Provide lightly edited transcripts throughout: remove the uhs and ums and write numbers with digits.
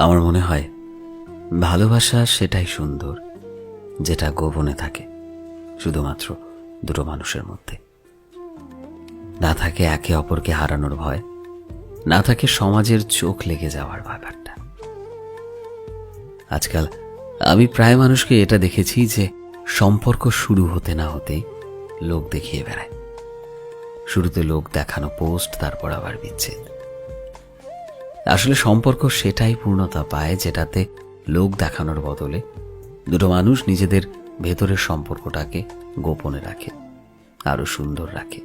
আমার মনে হয় ভালোবাসা সেটাই সুন্দর যেটা গোপনে থাকে, শুধুমাত্র দুটো মানুষের মধ্যে। না থাকে একে অপরকে হারানোর ভয়, না থাকে সমাজের চোখ লেগে যাওয়ার ব্যাপারটা। আজকাল আমি প্রায় মানুষকে এটা দেখেছি যে সম্পর্ক শুরু হতে না হতেই লোক দেখিয়ে বেড়ায়। শুরুতে লোক দেখানো পোস্ট, তারপর আবার বিচ্ছেদ। আসলে সম্পর্ক সেটাই পূর্ণতা পায় যেটাতে লোক দেখানোর বদলে দুটো মানুষ নিজেদের ভেতরের সম্পর্কটাকে গোপনে রাখে, আরো সুন্দর রাখে।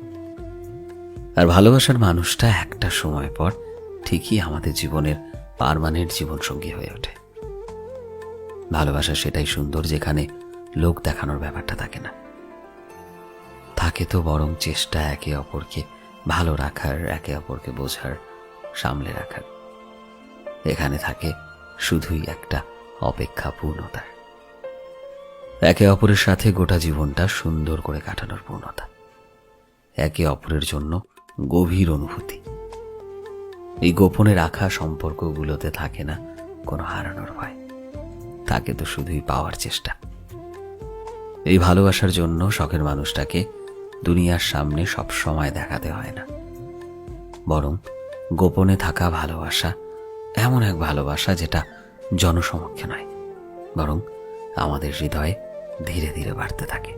আর ভালোবাসার মানুষটা একটা সময় পর ঠিকই আমাদের জীবনের পার্মানেন্ট জীবনসঙ্গী হয়ে ওঠে। ভালোবাসা সেটাই সুন্দর যেখানে লোক দেখানোর ব্যাপারটা থাকে না, থাকে তো বরং চেষ্টা একে অপরকে ভালো রাখার, একে অপরকে বোঝার, সামলে রাখার। এখানে থাকে শুধুই একটা অপেক্ষা পূর্ণতার, একে অপরের সাথে গোটা জীবনটা সুন্দর করে কাটানোর পূর্ণতা, একে অপরের জন্য গভীর অনুভূতি। এই গোপনে রাখা সম্পর্কগুলোতে থাকে না কোনো হারানোর ভয়, থাকে তো শুধুই পাওয়ার চেষ্টা। এই ভালোবাসার জন্য শখের মানুষটাকে দুনিয়ার সামনে সব সময় দেখাতে হয় না, বরং গোপনে থাকা ভালোবাসা এমন এক ভালোবাসা যেটা জনসমক্ষে নয়, বরং আমাদের হৃদয়ে ধীরে ধীরে বাড়তে থাকে।